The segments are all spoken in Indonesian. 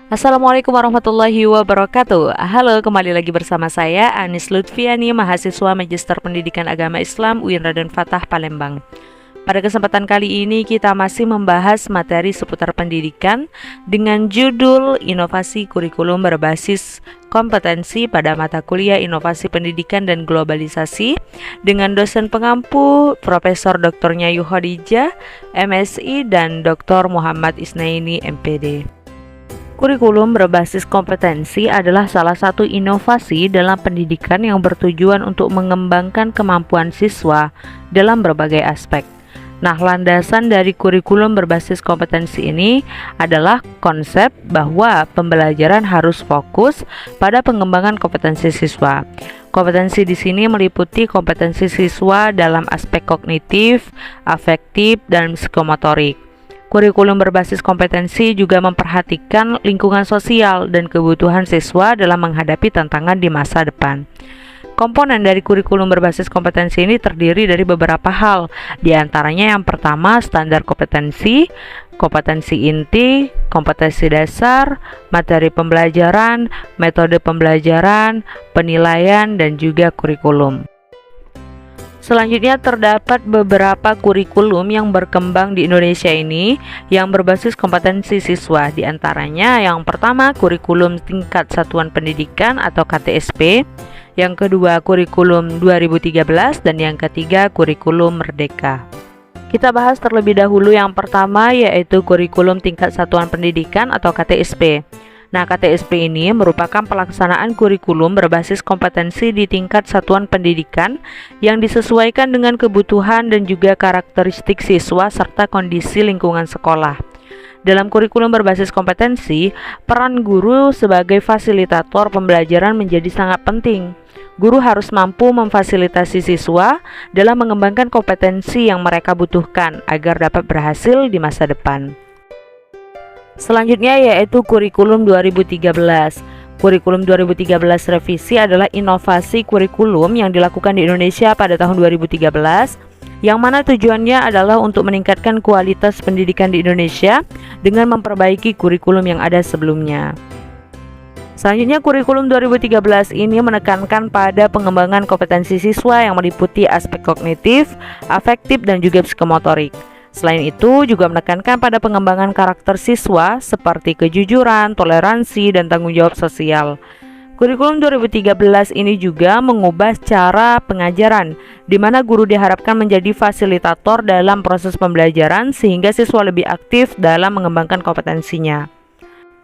Assalamualaikum warahmatullahi wabarakatuh. Halo, kembali lagi bersama saya Anis Lutfiani, mahasiswa Magister Pendidikan Agama Islam UIN Raden Fatah Palembang. Pada kesempatan kali ini kita masih membahas materi seputar pendidikan dengan judul Inovasi Kurikulum Berbasis Kompetensi pada mata kuliah Inovasi Pendidikan dan Globalisasi dengan dosen pengampu Profesor Dr. Nyayu Khadijah, MSI dan Dr. Muhammad Isnaini, MPD. Kurikulum berbasis kompetensi adalah salah satu inovasi dalam pendidikan yang bertujuan untuk mengembangkan kemampuan siswa dalam berbagai aspek. Nah, landasan dari kurikulum berbasis kompetensi ini adalah konsep bahwa pembelajaran harus fokus pada pengembangan kompetensi siswa. Kompetensi di sini meliputi kompetensi siswa dalam aspek kognitif, afektif, dan psikomotorik. Kurikulum berbasis kompetensi juga memperhatikan lingkungan sosial dan kebutuhan siswa dalam menghadapi tantangan di masa depan. Komponen dari kurikulum berbasis kompetensi ini terdiri dari beberapa hal, di antaranya yang pertama standar kompetensi, kompetensi inti, kompetensi dasar, materi pembelajaran, metode pembelajaran, penilaian, dan juga kurikulum. Selanjutnya terdapat beberapa kurikulum yang berkembang di Indonesia ini yang berbasis kompetensi siswa. Di antaranya yang pertama kurikulum tingkat satuan pendidikan atau KTSP, yang kedua kurikulum 2013, dan yang ketiga kurikulum Merdeka. Kita bahas terlebih dahulu yang pertama, yaitu kurikulum tingkat satuan pendidikan atau KTSP. Nah, KTSP ini merupakan pelaksanaan kurikulum berbasis kompetensi di tingkat satuan pendidikan yang disesuaikan dengan kebutuhan dan juga karakteristik siswa serta kondisi lingkungan sekolah. Dalam kurikulum berbasis kompetensi, peran guru sebagai fasilitator pembelajaran menjadi sangat penting. Guru harus mampu memfasilitasi siswa dalam mengembangkan kompetensi yang mereka butuhkan agar dapat berhasil di masa depan. Selanjutnya yaitu kurikulum 2013. Kurikulum 2013 revisi adalah inovasi kurikulum yang dilakukan di Indonesia pada tahun 2013, yang mana tujuannya adalah untuk meningkatkan kualitas pendidikan di Indonesia dengan memperbaiki kurikulum yang ada sebelumnya. Selanjutnya kurikulum 2013 ini menekankan pada pengembangan kompetensi siswa yang meliputi aspek kognitif, afektif, dan juga psikomotorik. Selain itu juga menekankan pada pengembangan karakter siswa seperti kejujuran, toleransi, dan tanggung jawab sosial. Kurikulum 2013 ini juga mengubah cara pengajaran, di mana guru diharapkan menjadi fasilitator dalam proses pembelajaran sehingga siswa lebih aktif dalam mengembangkan kompetensinya.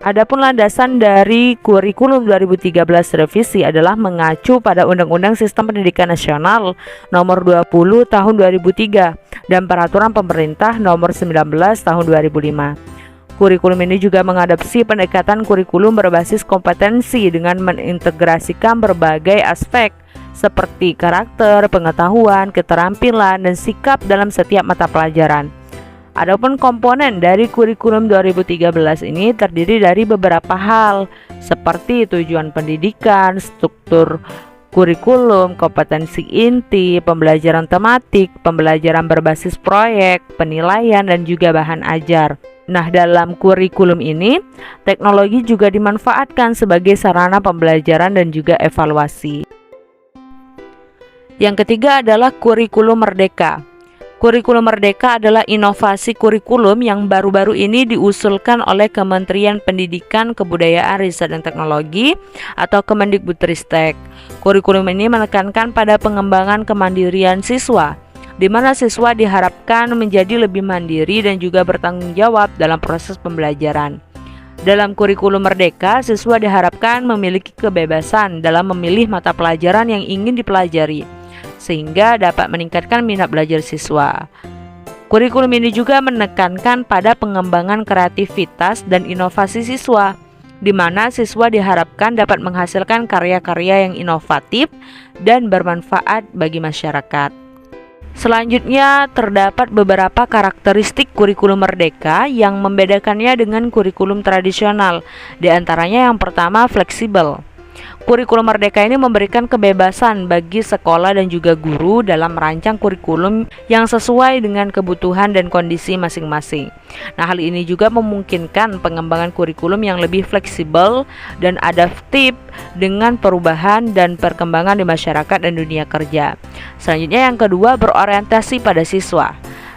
Adapun landasan dari kurikulum 2013 revisi adalah mengacu pada Undang-Undang Sistem Pendidikan Nasional Nomor 20 Tahun 2003 dan Peraturan Pemerintah Nomor 19 Tahun 2005. Kurikulum ini juga mengadopsi pendekatan kurikulum berbasis kompetensi dengan mengintegrasikan berbagai aspek seperti karakter, pengetahuan, keterampilan, dan sikap dalam setiap mata pelajaran. Adapun komponen dari kurikulum 2013 ini terdiri dari beberapa hal seperti tujuan pendidikan, struktur kurikulum, kompetensi inti, pembelajaran tematik, pembelajaran berbasis proyek, penilaian, dan juga bahan ajar. Nah, dalam kurikulum ini, teknologi juga dimanfaatkan sebagai sarana pembelajaran dan juga evaluasi. Yang ketiga adalah kurikulum Merdeka. Kurikulum Merdeka adalah inovasi kurikulum yang baru-baru ini diusulkan oleh Kementerian Pendidikan, Kebudayaan, Riset, dan Teknologi atau Kemendikbudristek. Kurikulum ini menekankan pada pengembangan kemandirian siswa, di mana siswa diharapkan menjadi lebih mandiri dan juga bertanggung jawab dalam proses pembelajaran. Dalam kurikulum Merdeka, siswa diharapkan memiliki kebebasan dalam memilih mata pelajaran yang ingin dipelajari, sehingga dapat meningkatkan minat belajar siswa. Kurikulum ini juga menekankan pada pengembangan kreativitas dan inovasi siswa, di mana siswa diharapkan dapat menghasilkan karya-karya yang inovatif dan bermanfaat bagi masyarakat. Selanjutnya terdapat beberapa karakteristik kurikulum Merdeka yang membedakannya dengan kurikulum tradisional. Di antaranya yang pertama fleksibel. Kurikulum Merdeka ini memberikan kebebasan bagi sekolah dan juga guru dalam merancang kurikulum yang sesuai dengan kebutuhan dan kondisi masing-masing. Nah, hal ini juga memungkinkan pengembangan kurikulum yang lebih fleksibel dan adaptif dengan perubahan dan perkembangan di masyarakat dan dunia kerja. Selanjutnya yang kedua, berorientasi pada siswa.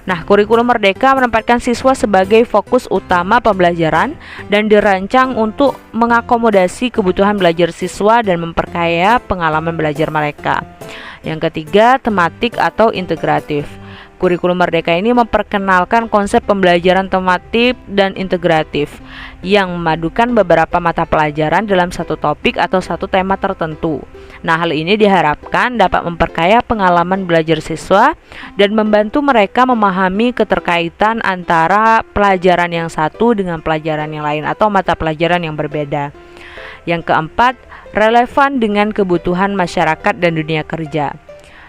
Nah, kurikulum Merdeka menempatkan siswa sebagai fokus utama pembelajaran dan dirancang untuk mengakomodasi kebutuhan belajar siswa dan memperkaya pengalaman belajar mereka. Yang ketiga, tematik atau integratif. Kurikulum Merdeka ini memperkenalkan konsep pembelajaran tematik dan integratif yang memadukan beberapa mata pelajaran dalam satu topik atau satu tema tertentu. Nah, hal ini diharapkan dapat memperkaya pengalaman belajar siswa dan membantu mereka memahami keterkaitan antara pelajaran yang satu dengan pelajaran yang lain atau mata pelajaran yang berbeda. Yang keempat, relevan dengan kebutuhan masyarakat dan dunia kerja.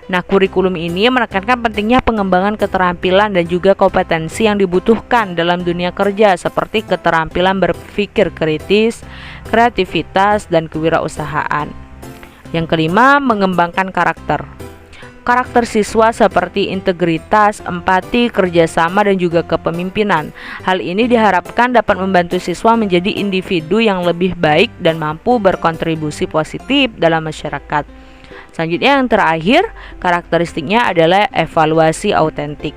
Nah, kurikulum ini menekankan pentingnya pengembangan keterampilan dan juga kompetensi yang dibutuhkan dalam dunia kerja seperti keterampilan berpikir kritis, kreativitas, dan kewirausahaan. Yang kelima, mengembangkan karakter. Karakter siswa seperti integritas, empati, kerjasama, dan juga kepemimpinan. Hal ini diharapkan dapat membantu siswa menjadi individu yang lebih baik dan mampu berkontribusi positif dalam masyarakat. Selanjutnya yang terakhir, karakteristiknya adalah evaluasi autentik.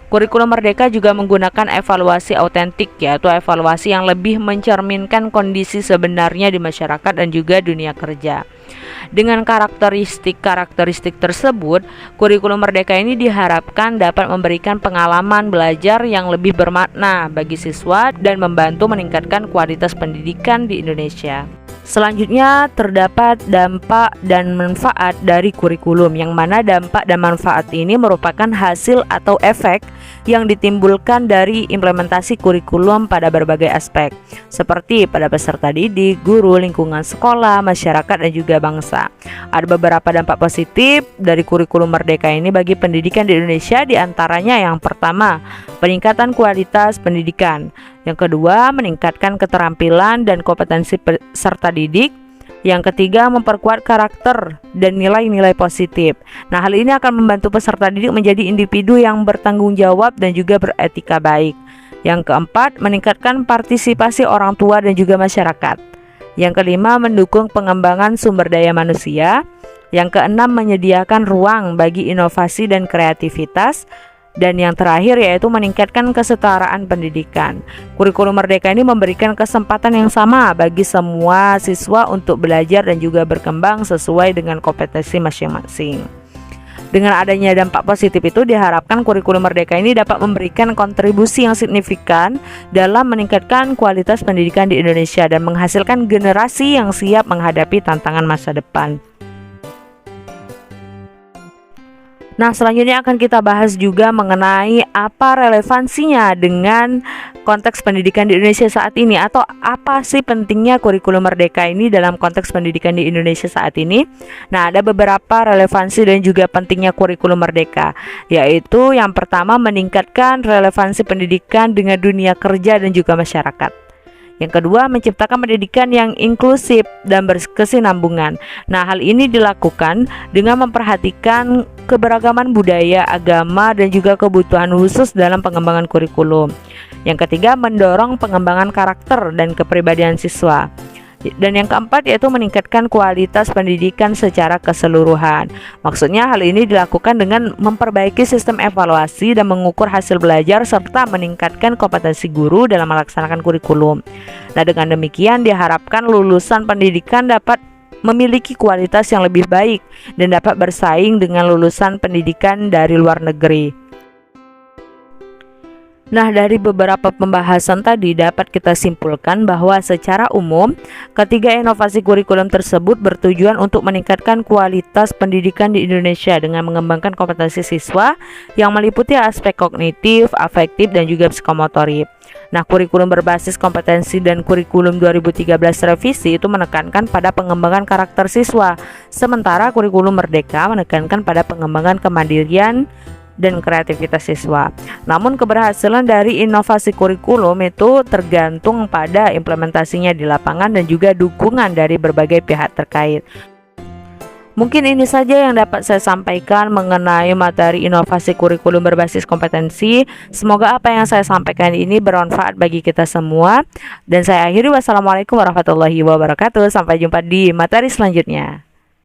Kurikulum Merdeka juga menggunakan evaluasi autentik, yaitu evaluasi yang lebih mencerminkan kondisi sebenarnya di masyarakat dan juga dunia kerja. Dengan karakteristik tersebut, kurikulum Merdeka ini diharapkan dapat memberikan pengalaman belajar yang lebih bermakna bagi siswa dan membantu meningkatkan kualitas pendidikan di Indonesia. Selanjutnya terdapat dampak dan manfaat dari kurikulum, yang mana dampak dan manfaat ini merupakan hasil atau efek yang ditimbulkan dari implementasi kurikulum pada berbagai aspek, seperti pada peserta didik, guru, lingkungan sekolah, masyarakat, dan juga bangsa. Ada beberapa dampak positif dari kurikulum Merdeka ini bagi pendidikan di Indonesia, diantaranya yang pertama, peningkatan kualitas pendidikan. Yang kedua, meningkatkan keterampilan dan kompetensi peserta didik. Yang ketiga, memperkuat karakter dan nilai-nilai positif. Nah, hal ini akan membantu peserta didik menjadi individu yang bertanggung jawab dan juga beretika baik. Yang keempat, meningkatkan partisipasi orang tua dan juga masyarakat. Yang kelima, mendukung pengembangan sumber daya manusia. Yang keenam, menyediakan ruang bagi inovasi dan kreativitas. Dan yang terakhir yaitu meningkatkan kesetaraan pendidikan. Kurikulum Merdeka ini memberikan kesempatan yang sama bagi semua siswa untuk belajar dan juga berkembang sesuai dengan kompetensi masing-masing. Dengan adanya dampak positif itu, diharapkan kurikulum Merdeka ini dapat memberikan kontribusi yang signifikan dalam meningkatkan kualitas pendidikan di Indonesia dan menghasilkan generasi yang siap menghadapi tantangan masa depan. Nah, selanjutnya akan kita bahas juga mengenai apa relevansinya dengan konteks pendidikan di Indonesia saat ini, atau apa sih pentingnya kurikulum Merdeka ini dalam konteks pendidikan di Indonesia saat ini. Nah, ada beberapa relevansi dan juga pentingnya kurikulum Merdeka, yaitu yang pertama, meningkatkan relevansi pendidikan dengan dunia kerja dan juga masyarakat. Yang kedua, menciptakan pendidikan yang inklusif dan berkesinambungan. Nah, hal ini dilakukan dengan memperhatikan keberagaman budaya, agama, dan juga kebutuhan khusus dalam pengembangan kurikulum. Yang ketiga, mendorong pengembangan karakter dan kepribadian siswa. Dan yang keempat yaitu meningkatkan kualitas pendidikan secara keseluruhan. Maksudnya hal ini dilakukan dengan memperbaiki sistem evaluasi dan mengukur hasil belajar serta meningkatkan kompetensi guru dalam melaksanakan kurikulum. Nah, dengan demikian diharapkan lulusan pendidikan dapat memiliki kualitas yang lebih baik dan dapat bersaing dengan lulusan pendidikan dari luar negeri. Nah, dari beberapa pembahasan tadi dapat kita simpulkan bahwa secara umum ketiga inovasi kurikulum tersebut bertujuan untuk meningkatkan kualitas pendidikan di Indonesia dengan mengembangkan kompetensi siswa yang meliputi aspek kognitif, afektif, dan juga psikomotorik. Nah, kurikulum berbasis kompetensi dan kurikulum 2013 revisi itu menekankan pada pengembangan karakter siswa, sementara kurikulum Merdeka menekankan pada pengembangan kemandirian, dan kreativitas siswa. Namun keberhasilan dari inovasi kurikulum itu tergantung pada implementasinya di lapangan dan juga dukungan dari berbagai pihak terkait. Mungkin ini saja yang dapat saya sampaikan mengenai materi inovasi kurikulum berbasis kompetensi. Semoga apa yang saya sampaikan ini bermanfaat bagi kita semua. Dan saya akhiri, wassalamualaikum warahmatullahi wabarakatuh. Sampai jumpa di materi selanjutnya.